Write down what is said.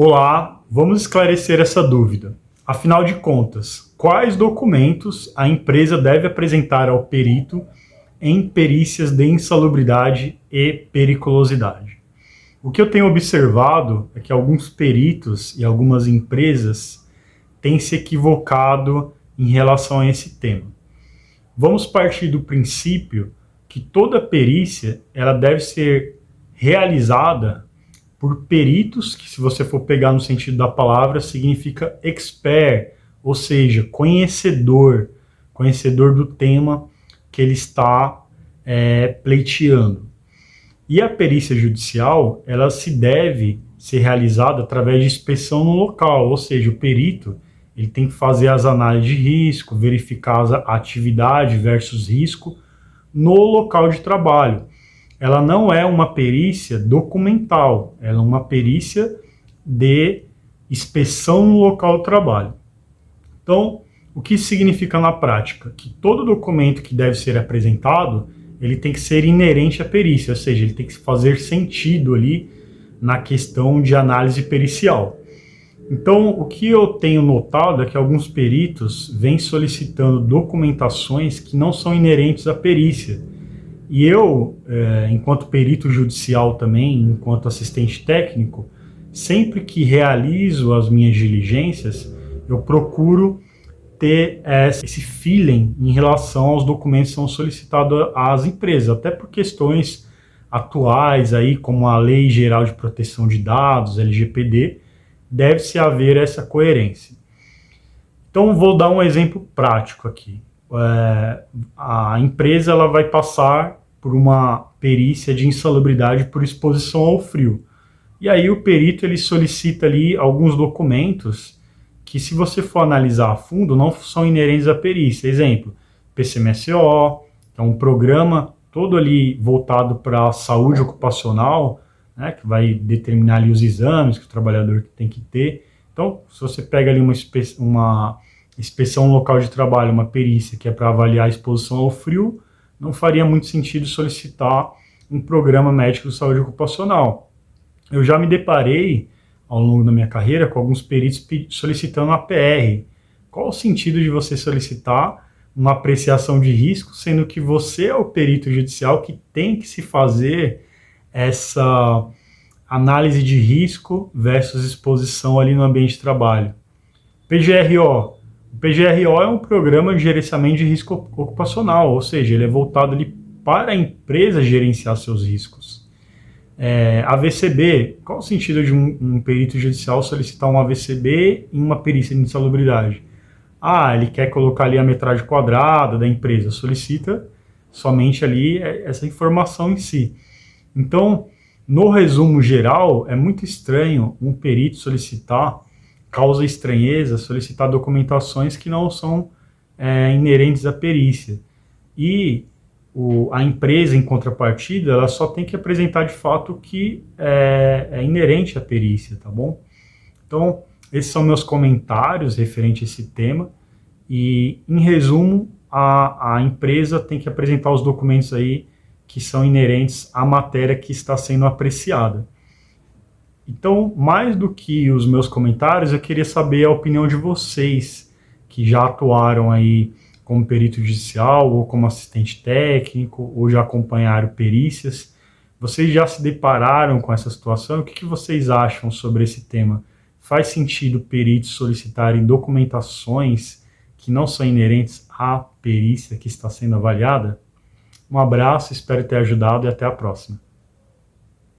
Olá, vamos esclarecer essa dúvida. Afinal de contas, quais documentos a empresa deve apresentar ao perito em perícias de insalubridade e periculosidade? O que eu tenho observado é que alguns peritos e algumas empresas têm se equivocado em relação a esse tema. Vamos partir do princípio que toda perícia ela deve ser realizada por peritos, que se você for pegar no sentido da palavra, significa expert, ou seja, conhecedor do tema que ele está pleiteando. E a perícia judicial, ela se deve ser realizada através de inspeção no local, ou seja, o perito ele tem que fazer as análises de risco, verificar a atividade versus risco no local de trabalho. Ela não é uma perícia documental, ela é uma perícia de inspeção no local de trabalho. Então, o que isso significa na prática? Que todo documento que deve ser apresentado, ele tem que ser inerente à perícia, ou seja, ele tem que fazer sentido ali na questão de análise pericial. Então, o que eu tenho notado é que alguns peritos vêm solicitando documentações que não são inerentes à perícia. E eu, enquanto perito judicial também, enquanto assistente técnico, sempre que realizo as minhas diligências, eu procuro ter esse feeling em relação aos documentos que são solicitados às empresas, até por questões atuais, aí, como a Lei Geral de Proteção de Dados, LGPD, deve-se haver essa coerência. Então, vou dar um exemplo prático aqui. A empresa ela vai passar por uma perícia de insalubridade por exposição ao frio. E aí o perito ele solicita ali alguns documentos que, se você for analisar a fundo, não são inerentes à perícia. Exemplo, PCMSO, que é um programa todo ali voltado para a saúde ocupacional, né, que vai determinar ali os exames que o trabalhador tem que ter. Então, se você pega ali uma inspeção no local de trabalho, uma perícia que é para avaliar a exposição ao frio, não faria muito sentido solicitar um programa médico de saúde ocupacional. Eu já me deparei, ao longo da minha carreira, com alguns peritos solicitando a PR. Qual o sentido de você solicitar uma apreciação de risco, sendo que você é o perito judicial que tem que se fazer essa análise de risco versus exposição ali no ambiente de trabalho? PGRO. O PGRO é um programa de gerenciamento de risco ocupacional, ou seja, ele é voltado ali para a empresa gerenciar seus riscos. AVCB, qual o sentido de um perito judicial solicitar um AVCB em uma perícia de insalubridade? Ele quer colocar ali a metragem quadrada da empresa, solicita somente ali essa informação em si. Então, no resumo geral, é muito estranho um perito causa estranheza, solicitar documentações que não são inerentes à perícia. E a empresa, em contrapartida, ela só tem que apresentar de fato o que é inerente à perícia, tá bom? Então, esses são meus comentários referente a esse tema. E, em resumo, a empresa tem que apresentar os documentos aí que são inerentes à matéria que está sendo apreciada. Então, mais do que os meus comentários, eu queria saber a opinião de vocês que já atuaram aí como perito judicial ou como assistente técnico ou já acompanharam perícias. Vocês já se depararam com essa situação? O que vocês acham sobre esse tema? Faz sentido peritos solicitarem documentações que não são inerentes à perícia que está sendo avaliada? Um abraço, espero ter ajudado e até a próxima.